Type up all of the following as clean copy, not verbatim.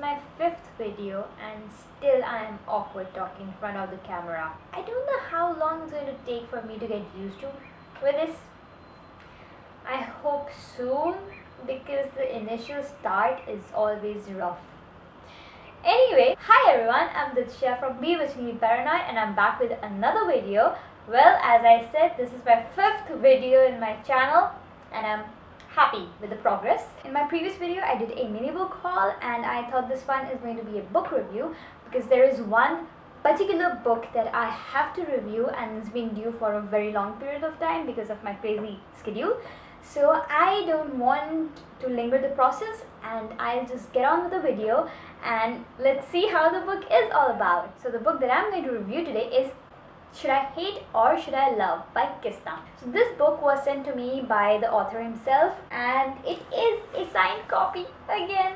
my 5th video and still I am awkward talking in front of the camera. I don't know how long it's going to take for me to get used to with this. I hope soon, because the initial start is always rough. Anyway, hi everyone, I'm Diksha from Bewitchingly and I'm back with another video. Well, as I said, this is my 5th video in my channel and I'm happy with the progress. In my previous video, I did a mini book haul and I thought this one is going to be a book review because there is one particular book that I have to review and it's been due for a very long period of time because of my crazy schedule. So I don't want to linger the process and I'll just get on with the video and let's see how the book is all about. So the book that I'm going to review today is Should I Hate or Should I Love by Kisnaa. So this book was sent to me by the author himself and it is a signed copy again.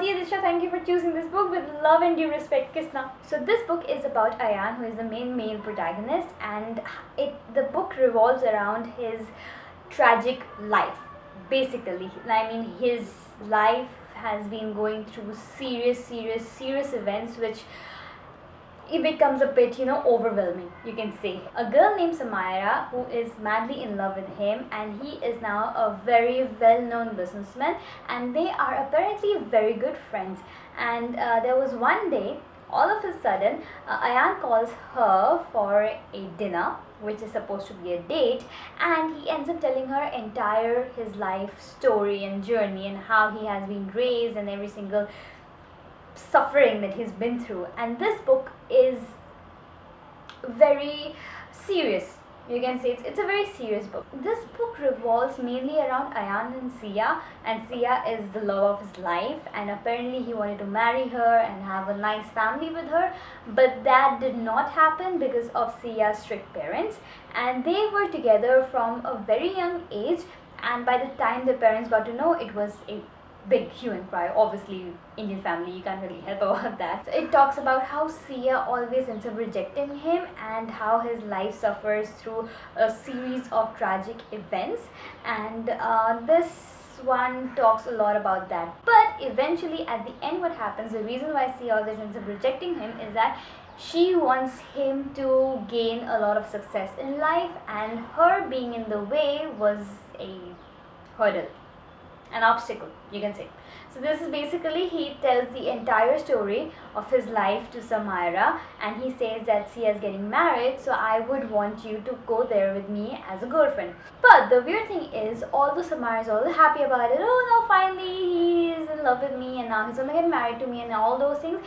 Dear Disha, thank you for choosing this book. With love and due respect, Kisnaa. So this book is about Ayan, who is the main male protagonist, and the book revolves around his tragic life. Basically, I mean, his life has been going through serious events which it becomes a bit, overwhelming, you can say. A girl named Samira who is madly in love with him, and he is now a very well-known businessman and they are apparently very good friends. And there was one day, all of a sudden, Ayan calls her for a dinner, which is supposed to be a date, and he ends up telling her entire his life story and journey and how he has been raised and every single suffering that he's been through. And this book is very serious, you can say. It's a very serious book. This book revolves mainly around Ayan and Sia, and Sia is the love of his life and apparently he wanted to marry her and have a nice family with her, but that did not happen because of Sia's strict parents, and they were together from a very young age, and by the time the parents got to know, it was a big hue and cry. Obviously, Indian family, you can't really help about that. So it talks about how Sia always ends up rejecting him and how his life suffers through a series of tragic events, and this one talks a lot about that. But eventually at the end, what happens, the reason why Sia always ends up rejecting him is that she wants him to gain a lot of success in life, and her being in the way was a hurdle, an obstacle, you can say. So this is basically, he tells the entire story of his life to Samira, and he says that Sia is getting married, so I would want you to go there with me as a girlfriend. But the weird thing is, although Samira is all happy about it, oh now finally he is in love with me and now he's gonna get married to me and all those things,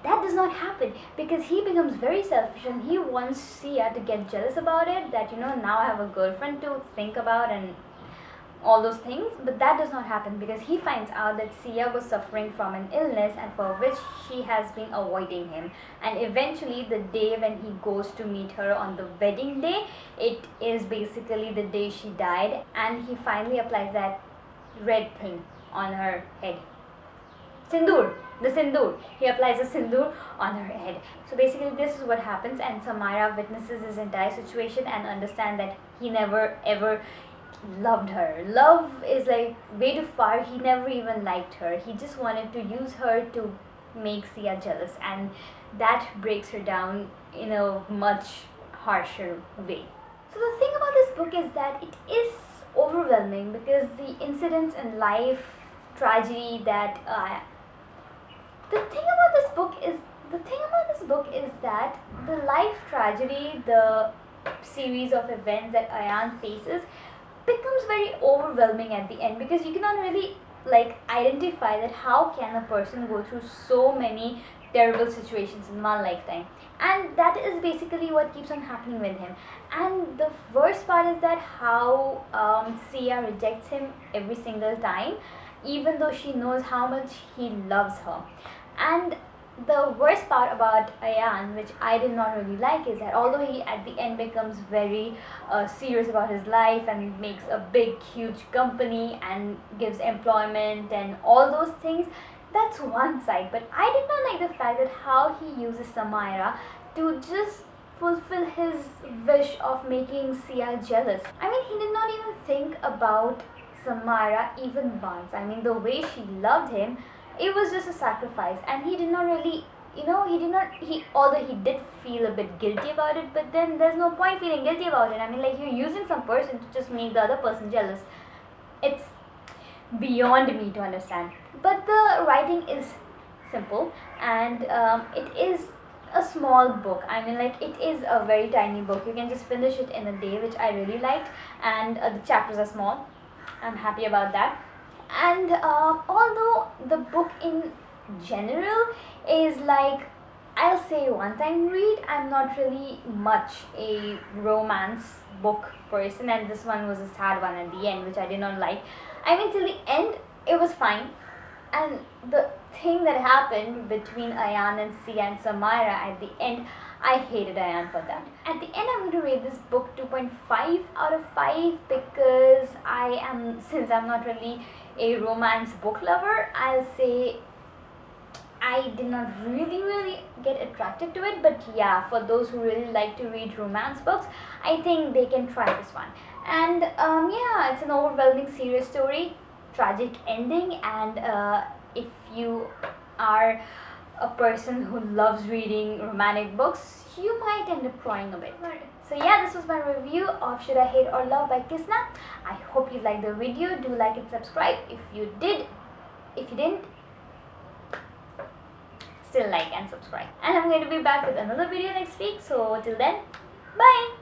that does not happen because he becomes very selfish and he wants Sia to get jealous about it, that now I have a girlfriend to think about and all those things. But that does not happen because he finds out that Sia was suffering from an illness and for which she has been avoiding him, and eventually the day when he goes to meet her on the wedding day, it is basically the day she died, and he finally applies that red thing on her head. Sindoor, the sindoor. He applies a sindoor on her head. So basically this is what happens, and Samira witnesses his entire situation and understands that he never ever loved her. Love is like way too far. He never even liked her. He just wanted to use her to make Sia jealous, and that breaks her down in a much harsher way. So the thing about this book is that it is overwhelming because the incidents in life, tragedy that the thing about this book is that the life tragedy, the series of events that Ayan faces becomes very overwhelming at the end because you cannot really identify that how can a person go through so many terrible situations in one lifetime, and that is basically what keeps on happening with him. And the worst part is that how Sia rejects him every single time, even though she knows how much he loves her. And the worst part about Ayan, which I did not really like, is that although he at the end becomes very serious about his life and makes a big huge company and gives employment and all those things, that's one side. But I did not like the fact that how he uses Samira to just fulfill his wish of making Sia jealous. I mean, he did not even think about Samira even once. I mean, the way she loved him, it was just a sacrifice, and he did not really, although he did feel a bit guilty about it, but then there's no point feeling guilty about it. I mean, like, you're using some person to just make the other person jealous. It's beyond me to understand. But the writing is simple, and it is a small book. I mean, like, it is a very tiny book. You can just finish it in a day, which I really liked, and the chapters are small. I'm happy about that. And although the book in general is like, I'll say one time read, I'm not really much a romance book person, and this one was a sad one at the end, which I did not like. I mean, till the end it was fine, and the thing that happened between Ayan and Sia and Samira at the end, I hated Ayan for that. At the end, I'm going to rate this book 2.5 out of 5 because since I'm not really a romance book lover, I'll say I did not really get attracted to it. But yeah, for those who really like to read romance books, I think they can try this one. And yeah, it's an overwhelming serious story, tragic ending, and if you are a person who loves reading romantic books, you might end up crying a bit. So yeah, this was my review of Should I Hate or Love by Kisnaa. I hope you liked the video. Do like and subscribe if you did. If you didn't, still like and subscribe. And I'm going to be back with another video next week. So till then, bye.